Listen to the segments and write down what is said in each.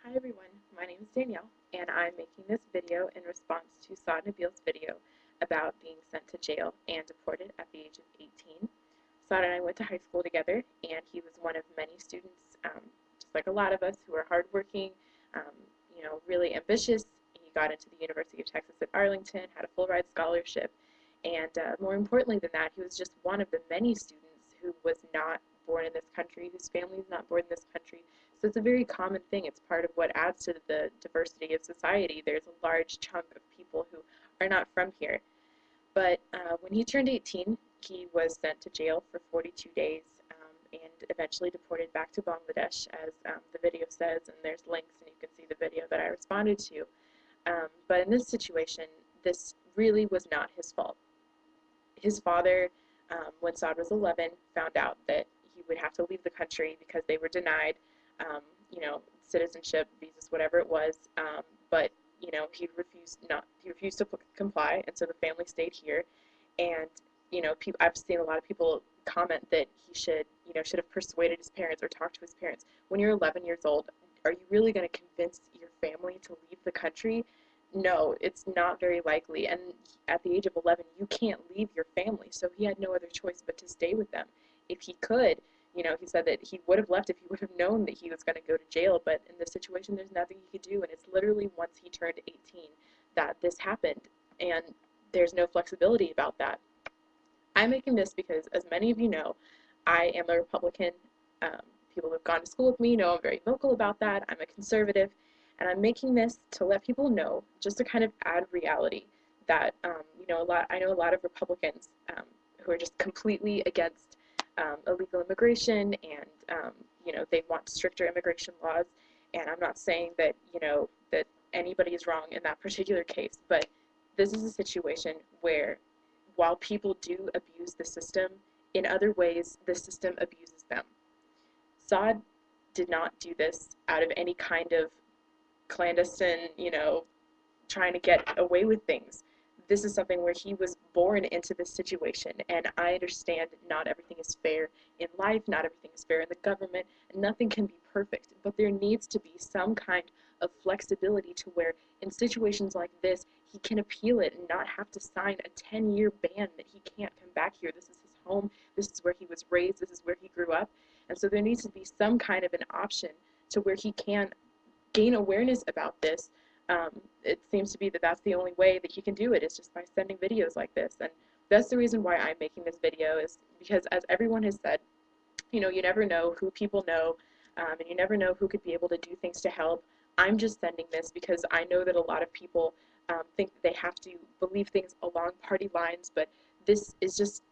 Hi everyone, my name is Danielle, and I'm making this video in response to Saad Nabeel's video about being sent to jail and deported at the age of 18. Saad and I went to high school together, and he was one of many students, just like a lot of us, who are hardworking, um, really ambitious. He got into the University of Texas at Arlington, had a full-ride scholarship, and more importantly than that, he was just one of the many students who was not born in this country, whose family is not born in this country. So it's a very common thing. It's part of what adds to the diversity of society. There's a large chunk of people who are not from here. But when he turned 18, he was sent to jail for 42 days and eventually deported back to Bangladesh, as the video says, and there's links and you can see the video that I responded to. But in this situation, this really was not his fault. His father, when Saad was 11, found out that he would have to leave the country because they were denied, citizenship, visas, whatever it was. But he refused to comply, and so the family stayed here. And I've seen a lot of people comment that he should have persuaded his parents or talked to his parents. When you're 11 years old, are you really going to convince your family to leave the country? No, it's not very likely. And at the age of 11, you can't leave your family. So he had no other choice but to stay with them. If he could, he said that he would have left if he would have known that he was going to go to jail. But in this situation, there's nothing he could do. And it's literally once he turned 18 that this happened. And there's no flexibility about that. I'm making this because, as many of you know, I am a Republican. People who have gone to school with me know I'm very vocal about that. I'm a conservative. And I'm making this to let people know, just to kind of add reality, that I know a lot of Republicans who are just completely against illegal immigration, and they want stricter immigration laws. And I'm not saying that that anybody is wrong in that particular case, but this is a situation where, while people do abuse the system, in other ways the system abuses them. Saad did not do this out of any kind of clandestine, trying to get away with things. This is something where he was born into this situation, and I understand not everything is fair in life, not everything is fair in the government, and nothing can be perfect, but there needs to be some kind of flexibility to where, in situations like this, he can appeal it and not have to sign a 10-year ban that he can't come back here. This is his home, this is where he was raised, this is where he grew up, and so there needs to be some kind of an option to where he can gain awareness about this. It seems to be that that's the only way that he can do it, is just by sending videos like this. And that's the reason why I'm making this video, is because, as everyone has said, you never know who people know, and you never know who could be able to do things to help. I'm just sending this because I know that a lot of people think that they have to believe things along party lines, but this is just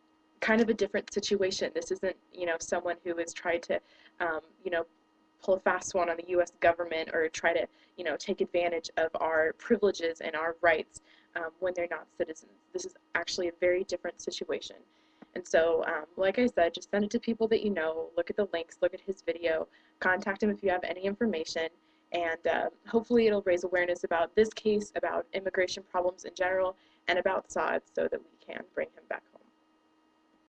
kind of a different situation. This isn't, someone who has tried to, pull a fast one on the U.S. government, or try to, take advantage of our privileges and our rights when they're not citizens. This is actually a very different situation. And so, like I said, just send it to people that you know, look at the links, look at his video, contact him if you have any information, and hopefully it'll raise awareness about this case, about immigration problems in general, and about Saad, so that we can bring him back home.